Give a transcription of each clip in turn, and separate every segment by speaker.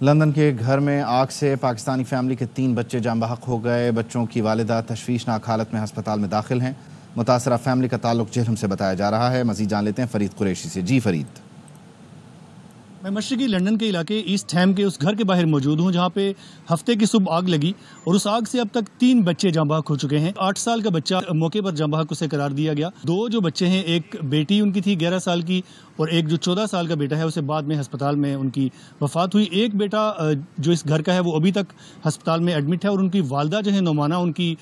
Speaker 1: London کے گھر میں آگ سے پاکستانی فیملی کے 3 بچے جاں بحق ہو گئے۔ بچوں کی والدہ تشویشناک حالت میں ہسپتال میں داخل ہیں۔ متاثرہ فیملی کا تعلق جہلم سے بتایا جا رہا ہے۔ مزید جان لیتے ہیں فرید قریشی سے۔ جی فرید۔
Speaker 2: میں مشرقی لندن کے علاقے ایسٹ ہیم کے اس گھر کے باہر موجود ہوں جہاں پہ ہفتے کی صبح آگ لگی اور اس آگ سے اب تک 3 بچے جاں بحق ہو چکے ہیں۔ 8 سال کا بچہ موقع پر جاں بحق اسے قرار دیا گیا۔ 2 جو بچے ہیں، ایک بیٹی ان کی تھی 11 سال کی اور ایک جو 14 سال کا بیٹا ہے، اسے بعد میں ہسپتال میں ان کی وفات ہوئی۔ ایک بیٹا جو اس گھر کا ہے وہ ابھی تک ہسپتال میں ایڈمٹ ہے اور ان کی والدہ جو ہے نعمانہ، ان کی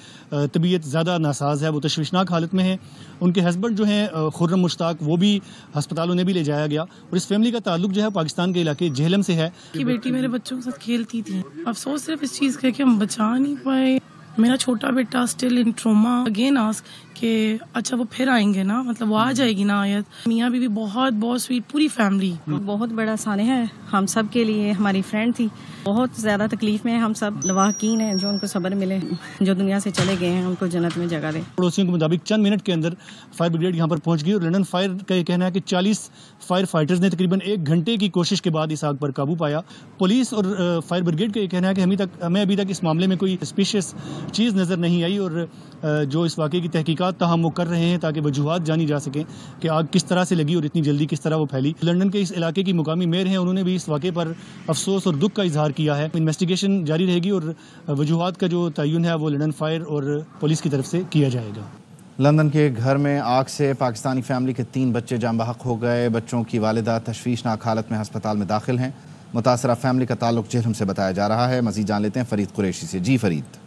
Speaker 2: طبیعت زیادہ ناساز ہے، وہ تشویشناک حالت میں ہے۔ ان کے ہسبینڈ جو ہیں خرم مشتاق، وہ بھی ہسپتال انہیں بھی لے جایا گیا اور اس فیملی کا تعلق جو ہے پاکستان کے علاقے جہلم سے ہے۔
Speaker 3: کہ بیٹی میرے بچوں کے ساتھ کھیلتی تھی، افسوس صرف اس چیز کا کہ ہم بچا نہیں پائے۔ میرا چھوٹا بیٹا still in trauma again ask کہ اچھا وہ پھر آئیں گے نا، مطلب وہ آ جائے گی نا آیت۔ میاں بیوی بہت بہت سویٹ، پوری فیملی۔
Speaker 4: بہت بڑا سانحہ ہے ہم سب کے لیے، ہماری فرینڈ تھی، بہت زیادہ تکلیف میں ہیں ہم سب۔ لواحقین ہیں جو ان کو صبر ملے، جو دنیا سے چلے گئے ہیں ان کو جنت میں جگہ دے۔
Speaker 2: پڑوسیوں کے مطابق چند منٹ کے اندر فائر بریگیڈ یہاں پر پہنچ گئی اور لندن فائر کا یہ کہنا ہے کہ 40 فائر فائٹرز نے تقریباً 1 گھنٹے کی کوشش کے بعد اس آگ پر قابو پایا۔ پولیس اور فائر بریگیڈ کا یہ کہنا ہے کہ ہمیں ابھی تک اس معاملے میں کوئی سسپیشس چیز نظر نہیں آئی اور جو اس واقعے کی تحقیقات تاہم وہ کر رہے ہیں تاکہ وجوہات جانی جا سکیں کہ آگ کس طرح سے لگی اور اتنی جلدی کس طرح وہ پھیلی۔ لندن کے اس علاقے کی مقامی میئر ہیں، انہوں نے بھی اس واقعے پر افسوس اور دکھ کا اظہار کیا ہے۔ انویسٹیگیشن جاری رہے گی اور وجوہات کا جو تعین ہے وہ لندن فائر اور پولیس کی طرف سے کیا جائے گا۔
Speaker 1: لندن کے گھر میں آگ سے پاکستانی فیملی کے 3 بچے جاں بحق ہو گئے۔ بچوں کی والدہ تشویشناک حالت میں ہسپتال میں داخل ہیں۔ متاثرہ فیملی کا تعلق جہلم سے بتایا جا رہا ہے۔ مزید جان لیتے ہیں فرید قریشی سے۔ جی فرید۔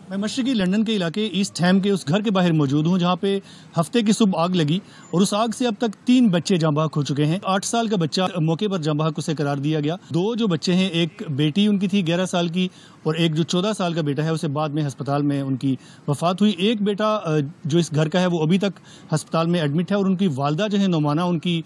Speaker 2: میں مشرقی لندن کے علاقے ایسٹ ہیم کے اس گھر کے باہر موجود ہوں جہاں پہ ہفتے کی صبح آگ لگی اور اس آگ سے اب تک 3 بچے جاں بحق ہو چکے ہیں۔ 8 سال کا بچہ موقع پر جاں بحق اسے قرار دیا گیا۔ 2 جو بچے ہیں، ایک بیٹی ان کی تھی 11 سال کی اور ایک جو 14 سال کا بیٹا ہے، اسے بعد میں ہسپتال میں ان کی وفات ہوئی۔ ایک بیٹا جو اس گھر کا ہے وہ ابھی تک ہسپتال میں ایڈمٹ ہے اور ان کی والدہ جو ہے نعمانہ، ان کی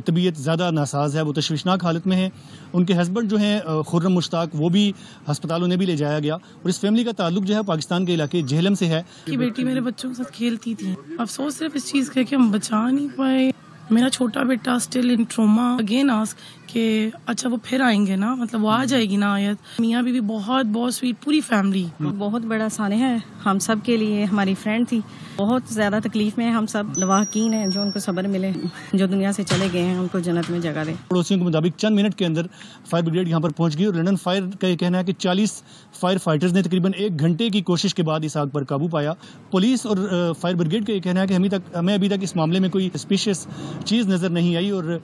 Speaker 2: طبیعت زیادہ ناساز ہے، وہ تشویشناک حالت میں ہے۔ ان کے ہسبینڈ جو ہیں خرم مشتاق، وہ بھی ہسپتال انہیں بھی لے جایا گیا اور اس فیملی کا تعلق جو ہے پاکستان کے علاقے جہلم سے ہے۔
Speaker 3: کہ بیٹی میرے بچوں کے ساتھ کھیلتی تھی، افسوس صرف اس چیز کا کہ ہم بچا نہیں پائے۔ میرا چھوٹا بیٹا still in trauma again ask کہ اچھا وہ پھر آئیں گے نا، مطلب وہ آ جائے گی نا آیت۔ میاں بیوی بہت بہت سویٹ، پوری فیملی۔
Speaker 4: بہت بڑا سانحہ ہے ہم سب کے لیے، ہماری فرینڈ تھی، بہت زیادہ تکلیف میں ہیں ہم سب۔ لواحقین ہیں جو ان کو صبر ملے، جو دنیا سے چلے گئے ہیں ان کو جنت میں جگہ دے۔
Speaker 2: پڑوسیوں کے مطابق چند منٹ کے اندر فائر بریگیڈ یہاں پر پہنچ گئی اور لندن فائر کا یہ کہنا ہے کہ 40 فائر فائٹرز نے تقریباً 1 گھنٹے کی کوشش کے بعد اس آگ پر قابو پایا۔ پولیس اور فائر بریگیڈ کا یہ کہنا ہے کہ ہمیں ابھی تک اس معاملے میں کوئی سسپیشس چیز نظر نہیں آئی اور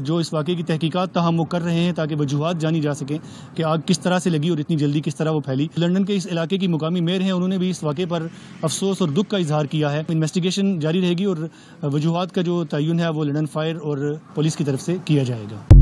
Speaker 2: جو اس واقعے کی تحقیقات تاہم وہ کر رہے ہیں تاکہ وجوہات جانی جا سکیں کہ آگ کس طرح سے لگی اور اتنی جلدی کس طرح وہ پھیلی۔ لندن کے اس علاقے کی مقامی میئر ہیں، انہوں نے بھی اس واقعے پر افسوس اور دکھ کا اظہار کیا ہے۔ انویسٹیگیشن جاری رہے گی اور وجوہات کا جو تعین ہے وہ لندن فائر اور پولیس کی طرف سے کیا جائے گا۔